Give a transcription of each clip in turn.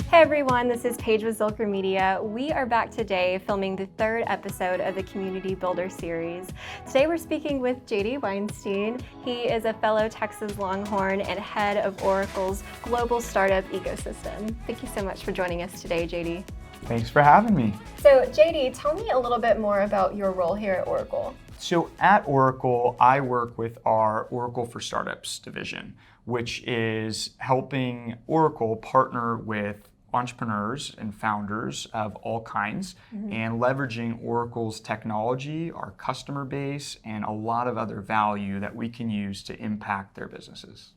Hey everyone, this is Paige with Zilker Media. We are back today filming the third episode of the Community Builder series. Today we're speaking with JD Weinstein. He is a fellow Texas Longhorn and head of Oracle's global startup ecosystem. Thank you so much for joining us today, JD. Thanks for having me. So JD, tell me a little bit more about your role here at Oracle. So at Oracle, I work with our Oracle for Startups division, which is helping Oracle partner with entrepreneurs and founders of all kinds and leveraging Oracle's technology, our customer base, and a lot of other value that we can use to impact their businesses.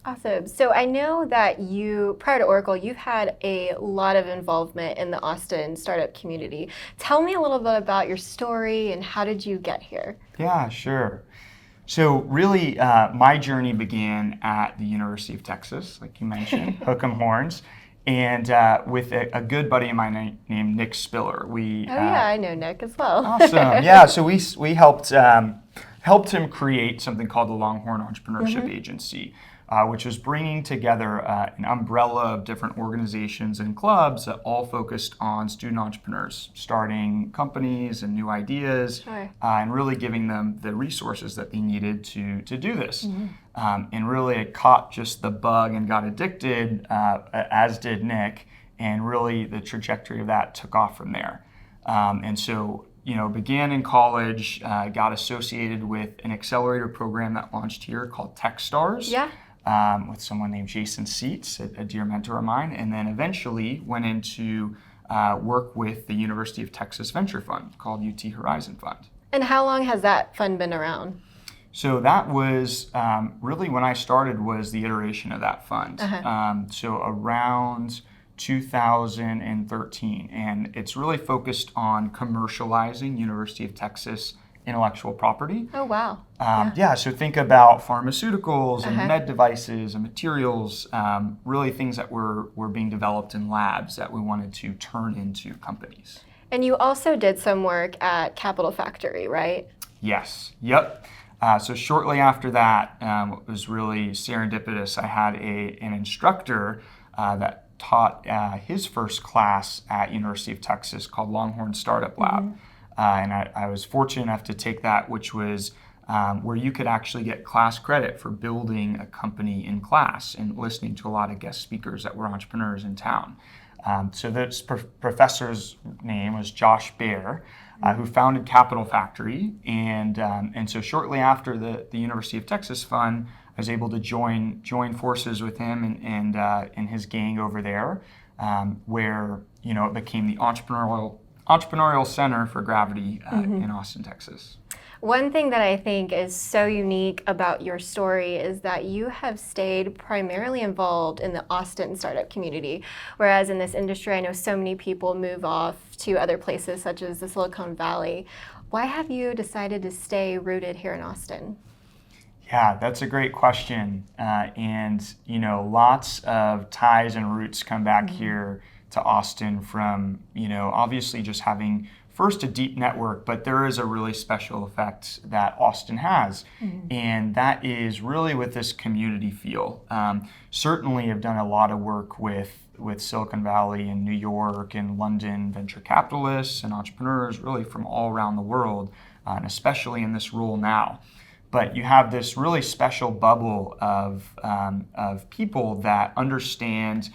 Awesome. So I know that prior to Oracle, you've had a lot of involvement in the Austin startup community. Tell me a little bit about your story and how did you get here? Yeah, sure. So really, my journey began at the University of Texas, like you mentioned, Hook 'em Horns, and with a good buddy of mine named Nick Spiller. I know Nick as well. Awesome. Yeah, so we helped him create something called the Longhorn Entrepreneurship Agency, which was bringing together an umbrella of different organizations and clubs that all focused on student entrepreneurs, starting companies and new ideas, and really giving them the resources that they needed to do this. And really it caught just the bug and got addicted, as did Nick, and really the trajectory of that took off from there. And so, began in college, got associated with an accelerator program that launched here called TechStars. Yeah. With someone named Jason Seitz, a dear mentor of mine, and then eventually went into work with the University of Texas Venture Fund called UT Horizon Fund. And how long has that fund been around? So that was really when I started was the iteration of that fund. So around 2013, and it's really focused on commercializing University of Texas intellectual property. Oh, wow. So think about pharmaceuticals and med devices and materials, really things that were being developed in labs that we wanted to turn into companies. And you also did some work at Capital Factory, right? Yes. Yep. So shortly after that, it was really serendipitous. I had an instructor that taught his first class at University of Texas called Longhorn Startup Lab. And I was fortunate enough to take that, which was where you could actually get class credit for building a company in class and listening to a lot of guest speakers that were entrepreneurs in town. So this professor's name was Josh Baer, who founded Capital Factory. And so shortly after the University of Texas Fund, I was able to join forces with him and his gang over there, where it became the entrepreneurial center for Gravity in Austin, Texas. One thing that I think is so unique about your story is that you have stayed primarily involved in the Austin startup community, whereas in this industry, I know so many people move off to other places such as the Silicon Valley. Why have you decided to stay rooted here in Austin? Yeah, that's a great question. And lots of ties and roots come back here to Austin from, obviously just having first a deep network, but there is a really special effect that Austin has. And that is really with this community feel. Certainly I've done a lot of work with Silicon Valley and New York and London venture capitalists and entrepreneurs really from all around the world, and especially in this role now. But you have this really special bubble of people that understand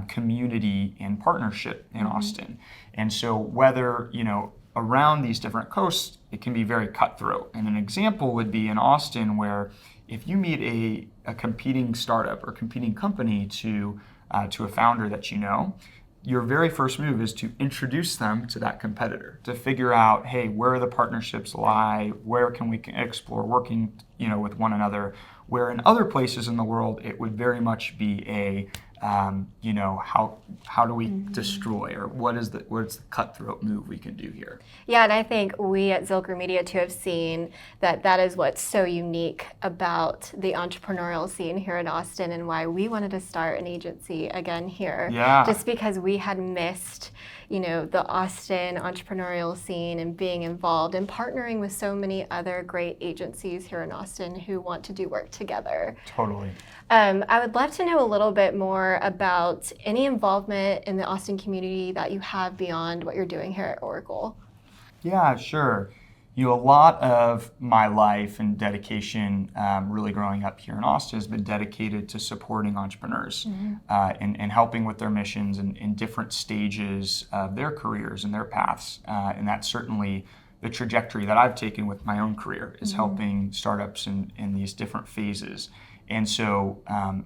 community and partnership in Austin. And so whether, around these different coasts, it can be very cutthroat. And an example would be in Austin where if you meet a competing startup or competing company to a founder that your very first move is to introduce them to that competitor, to figure out, hey, where the partnerships lie, where can we explore working, with one another, where in other places in the world, it would very much be a, how do we destroy, or what's the cutthroat move we can do here? Yeah, and I think we at Zilker Media too have seen that is what's so unique about the entrepreneurial scene here in Austin and why we wanted to start an agency again here. Yeah. Just because we had missed, the Austin entrepreneurial scene and being involved and partnering with so many other great agencies here in Austin who want to do work together. Totally. I would love to know a little bit more more about any involvement in the Austin community that you have beyond what you're doing here at Oracle. Yeah, sure. A lot of my life and dedication, really growing up here in Austin, has been dedicated to supporting entrepreneurs and helping with their missions in different stages of their careers and their paths. And that's certainly the trajectory that I've taken with my own career, is helping startups in these different phases. And so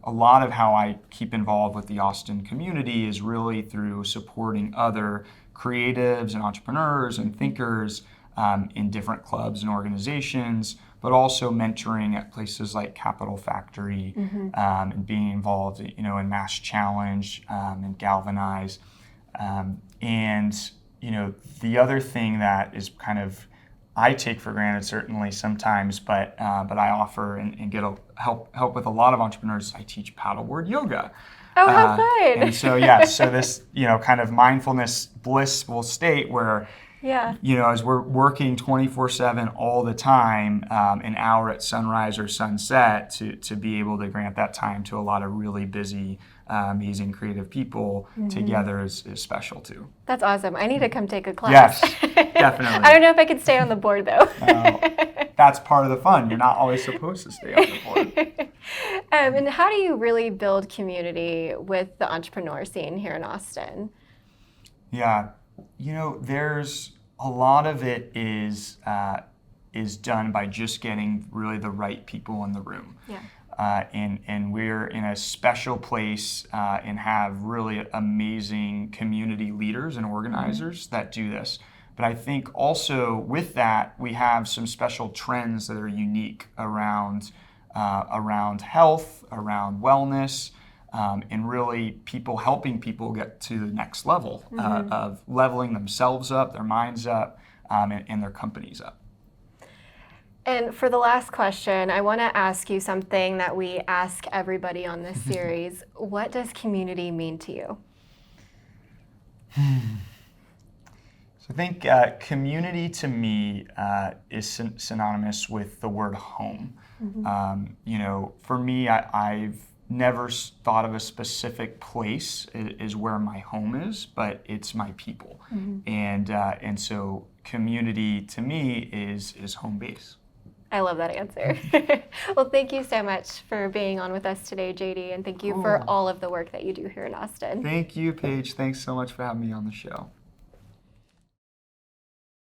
a lot of how I keep involved with the Austin community is really through supporting other creatives and entrepreneurs and thinkers in different clubs and organizations, but also mentoring at places like Capital Factory and being involved, in Mass Challenge and Galvanize. And the other thing that is kind of I take for granted certainly sometimes, but I offer and get help with a lot of entrepreneurs. I teach paddleboard yoga. Oh, how fun! And so so this kind of mindfulness blissful state where as we're working 24/7 all the time, an hour at sunrise or sunset to be able to grant that time to a lot of really busy, amazing creative people together is special too. That's awesome. I need to come take a class. Yes, definitely. I don't know if I could stay on the board though. That's part of the fun. You're not always supposed to stay on the board. And how do you really build community with the entrepreneur scene here in Austin? Yeah, there's a lot of it is done by just getting really the right people in the room. Yeah. And we're in a special place and have really amazing community leaders and organizers that do this. But I think also with that, we have some special trends that are unique around health, around wellness, and really helping people get to the next level of leveling themselves up, their minds up, and their companies up. And for the last question, I want to ask you something that we ask everybody on this series. What does community mean to you? So I think community to me is synonymous with the word home. For me, I've never thought of a specific place is where my home is, but it's my people. And so community to me is home base. I love that answer. Well, thank you so much for being on with us today, JD, and thank you for all of the work that you do here in Austin. Thank you, Paige. Thanks so much for having me on the show.